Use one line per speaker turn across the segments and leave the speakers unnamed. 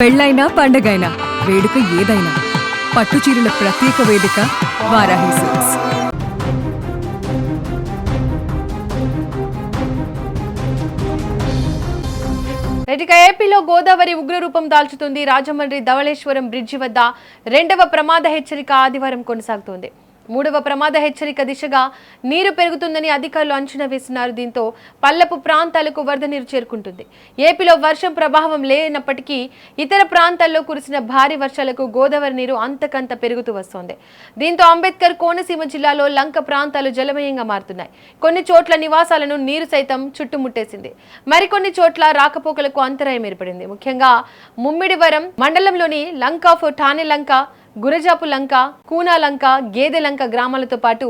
పెళ్ళైనా పండగైనా వేడుక ఏదైనా పట్టుచీరల ప్రత్యేక వేదిక వారాహి సిల్క్స్.
ఇక ఏపీలో గోదావరి ఉగ్రరూపం దాల్చుతుంది. రాజమండ్రి ధవళేశ్వరం బ్రిడ్జి వద్ద రెండవ ప్రమాద హెచ్చరిక ఆదివారం కొనసాగుతోంది. మూడవ ప్రమాద హెచ్చరిక దిశగా నీరు పెరుగుతుందని అధికారులు అంచనా వేస్తున్నారు. దీంతో పల్లపు ప్రాంతాలకు వరద నీరు చేరుకుంటుంది. ఏపీలో వర్షం ప్రభావం లేనప్పటికీ ఇతర ప్రాంతాల్లో కురిసిన భారీ వర్షాలకు గోదావరి నీరు అంతకంత పెరుగుతూ వస్తోంది. దీంతో అంబేద్కర్ కోనసీమ జిల్లాలో లంక ప్రాంతాలు జలమయంగా మారుతున్నాయి. కొన్ని చోట్ల నివాసాలను నీరు సైతం చుట్టుముట్టేసింది. మరికొన్ని చోట్ల రాకపోకలకు అంతరాయం ఏర్పడింది. ముఖ్యంగా ముమ్మిడివరం మండలంలోని లంక ఆఫ్ ఠానే లంక, గురజాపు లంక, కూనా లంక, గేదె లంక గ్రామాలతో పాటు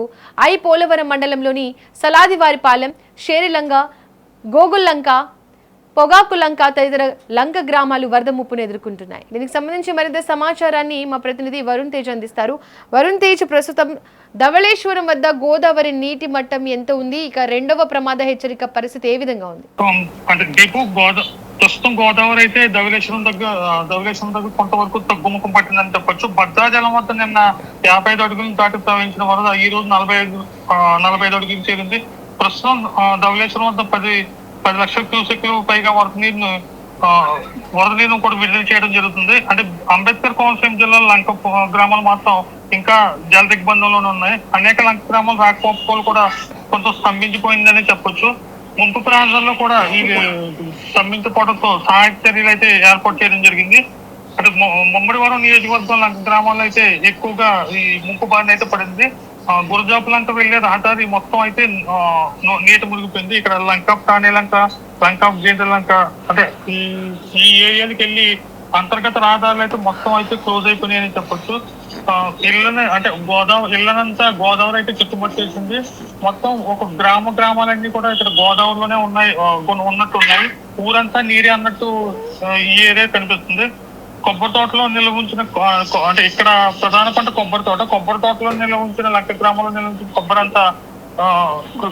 పోలవరం మండలంలోని సలాదివారిపాలెం, షేరిలంక, గోగుల్లంక, పొగాకు లంక తదితర లంక గ్రామాలు వరద ముప్పును ఎదుర్కొంటున్నాయి. దీనికి సంబంధించి మరింత సమాచారాన్ని మా ప్రతినిధి వరుణ్ తేజ్ అందిస్తారు. వరుణ్ తేజ్, ప్రస్తుతం ధవళేశ్వరం వద్ద గోదావరి నీటి మట్టం ఎంత ఉంది? ఇక రెండవ ప్రమాద హెచ్చరిక పరిస్థితి ఏ విధంగా ఉంది?
ప్రస్తుతం గోదావరి అయితే ధవళేశ్వరం దగ్గర కొంతవరకు తగ్గుముఖం పట్టిందని చెప్పొచ్చు. భద్రాచలం వద్ద నిన్న 55 అడుగులు దాటి ప్రవహించిన వరద ఈ రోజు 45 అడుగులు చేరింది. ప్రస్తుతం ధవళేశ్వరం వద్ద 10 లక్షల క్యూసెక్లు పైగా వరద నీరును కూడా విడుదల చేయడం జరుగుతుంది. అంటే అంబేద్కర్ కోనసీమ జిల్లా లంక గ్రామాలు మాత్రం ఇంకా జల దిగ్బంధంలోనే ఉన్నాయి. అనేక లంక గ్రామాలు రాకపోకలు కూడా కొంత స్తంభించిపోయిందని చెప్పొచ్చు. ముంపు ప్రాంతాల్లో కూడా ఈ స్తంభించిపోవడంతో సహాయక చర్యలు అయితే ఏర్పాటు చేయడం జరిగింది. అంటే ముమ్మడివరం నియోజకవర్గం లంక గ్రామాల్లో అయితే ఎక్కువగా ఈ ముంపు బారిన అయితే పడింది. గురజాపు లంక వెళ్లే రహదారి మొత్తం అయితే నీట మునిగిపోయింది. ఇక్కడ లంక ఆఫ్ ఠానే లంక, లంక ఆఫ్ గేదె లంక, అంటే ఈ ఏరియాలకు వెళ్ళి అంతర్గత రహదారులు అయితే మొత్తం అయితే క్లోజ్ అయిపోయినాయని చెప్పొచ్చు. ఇళ్ళనంతా గోదావరి అయితే చుట్టుముట్టేసింది. మొత్తం ఒక గ్రామాలన్నీ కూడా ఇక్కడ గోదావరిలోనే ఉన్నట్టున్నాయి. ఊరంతా నీరే అన్నట్టు ఈ ఏరియా కనిపిస్తుంది. కొబ్బరి తోటలో నిల్వ ఉంచిన, అంటే ఇక్కడ ప్రధాన పంట కొబ్బరి తోటలో నిల్వ ఉంచిన లంక గ్రామంలో నిల్వ ఉంచిన కొబ్బరి అంతా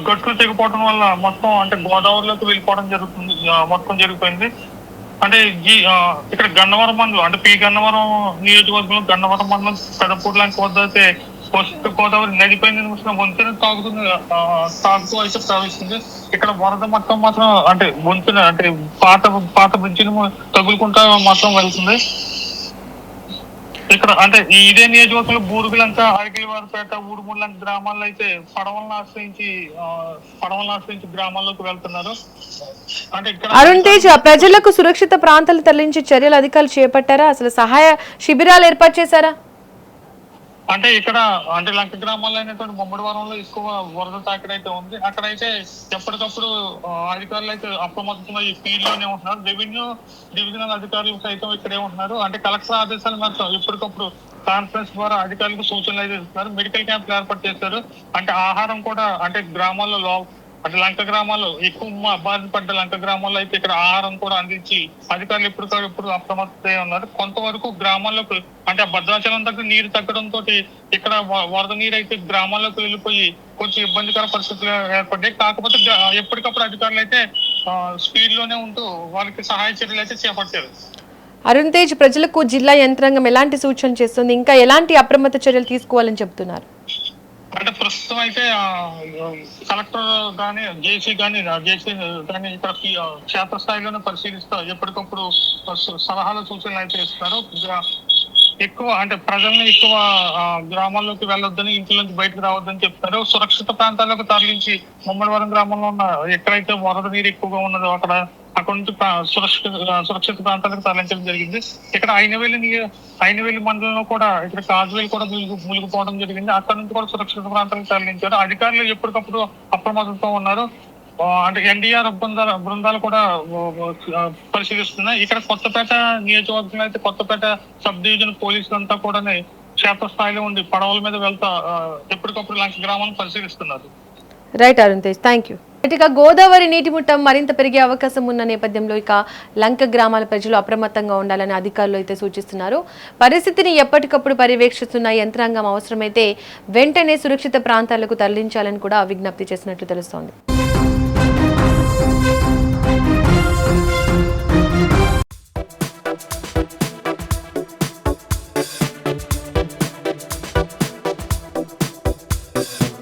గట్లు తెగిపోవడం వల్ల మొత్తం అంటే గోదావరిలోకి వెళ్ళిపోవడం మొత్తం జరిగిపోయింది. అంటే ఇక్కడ గన్నవరం మండలం, అంటే గన్నవరం నియోజకవర్గంలో గన్నవరం మండలం పెదపూడి లంక వద్ద అయితే గోదావరి నదిపై నిర్మిస్తున్న వంతెన తాగుతూ అయితే ప్రవహిస్తుంది. ఇక్కడ వరద మొత్తం మాత్రం అంటే వంతెన అంటే పాత బ్రిడ్జిని తగులుకుంటా మాత్రం వెళ్తుంది. ఇక్కడ అంటే ఇదే నియోజకవర్గంలో బూరుగులంక, అరగిలివారిపేట, ఊడుమూడులంక గ్రామాల్లో అయితే పడవలను ఆశ్రయించి గ్రామాల్లోకి వెళ్తున్నారు. అంటే
అరుణ్ తేజ్, ప్రజలకు సురక్షిత ప్రాంతాలు తరలించే చర్యలు అధికారులు చేపట్టారా? అసలు సహాయ శిబిరాలు ఏర్పాటు చేశారా?
అంటే ఇక్కడ అంటే లంక గ్రామాల్లో అయినటువంటి ముమ్మడివరంలో ఎక్కువ వరద తాకిడి అయితే ఉంది. అక్కడైతే ఎప్పటికప్పుడు అధికారులు అయితే అప్రమత్తంగా ఈ ఫీల్డ్ లోనే ఉంటున్నారు. రెవెన్యూ డివిజనల్ అధికారులు సైతం ఇక్కడే ఉంటున్నారు. అంటే కలెక్టర్ ఆదేశాల మేరకు ఎప్పటికప్పుడు కాన్ఫరెన్స్ ద్వారా అధికారులకు సూచనలు అయితే ఇస్తున్నారు. మెడికల్ క్యాంపులు ఏర్పాటు చేశారు. అంటే ఆహారం కూడా అంటే గ్రామాల్లో అంటే లంక గ్రామాల్లో ఎక్కువ బారిన పడ్డ లంక గ్రామాల్లో అయితే ఇక్కడ ఆహారం కూడా అందించి అధికారులు ఎప్పుడు అప్రమత్తమై ఉన్నారు. కొంతవరకు గ్రామాల్లోకి అంటే భద్రాచలం దగ్గర నీరు తగ్గడంతో ఇక్కడ వరద నీరు అయితే గ్రామాల్లోకి వెళ్ళిపోయి కొంచెం ఇబ్బందికర పరిస్థితులు ఏర్పడ్డాయి. కాకపోతే ఎప్పటికప్పుడు అధికారులు అయితే స్పీడ్ లోనే ఉంటూ వాళ్ళకి సహాయ చర్యలు అయితే చేపట్టారు.
అరుణ్ తేజ్, ప్రజలకు జిల్లా యంత్రాంగం ఎలాంటి సూచనలు చేస్తుంది? ఇంకా ఎలాంటి అప్రమత్త చర్యలు తీసుకోవాలని చెప్తున్నారు?
అంటే ప్రస్తుతం అయితే కలెక్టర్ కానీ జేసీ కానీ ఇక్కడ క్షేత్రస్థాయిలోనే పరిశీలిస్తూ ఎప్పటికప్పుడు సలహాలు సూచనలు అయితే ఇస్తారు. ఎక్కువ అంటే ప్రజల్ని ఎక్కువ గ్రామాల్లోకి వెళ్ళొద్దని, ఇంట్లో నుంచి బయటకు రావద్దని చెప్తారు. సురక్షిత ప్రాంతాలకు తరలించి ముమ్మడివరం గ్రామంలో ఉన్న ఎక్కడైతే వరద నీరు ఎక్కువగా ఉన్నదో అక్కడ నుంచి సురక్షిత ప్రాంతాలకు తరలించడం జరిగింది. ఇక్కడ అయినవేలి మండలంలో కూడా ఇక్కడ కాజువేలు కూడా మునిగిపోవడం జరిగింది. అక్కడ నుంచి కూడా సురక్షిత ప్రాంతాలకు తరలించారు. అధికారులు ఎప్పటికప్పుడు అప్రమత్తంతో ఉన్నారు. అంటే ఎన్డీఆర్ బృందాలు కూడా పరిశీలిస్తున్నాయి. ఇక్కడ కొత్తపేట నియోజకవర్గంలో అయితే కొత్తపేట సబ్ డివిజన్ పోలీసులంతా కూడా క్షేత్రస్థాయిలో ఉండి పడవల మీద వెళ్తా ఎప్పటికప్పుడు లంక గ్రామాలను పరిశీలిస్తున్నారు.
Right Arun Tej, thank you. ఇక గోదావరి నీటి ముట్టం మరింత పెరిగే అవకాశం ఉన్న నేపథ్యంలో ఇక లంక గ్రామాల ప్రజలు అప్రమత్తంగా ఉండాలని అధికారులు అయితే సూచిస్తున్నారు. పరిస్థితిని ఎప్పటికప్పుడు పర్యవేక్షిస్తున్న యంత్రాంగం అవసరమైతే వెంటనే సురక్షిత ప్రాంతాలకు తరలించాలని కూడా విజ్ఞప్తి చేసినట్లు తెలుస్తోంది.
ధన్యవాదాలు.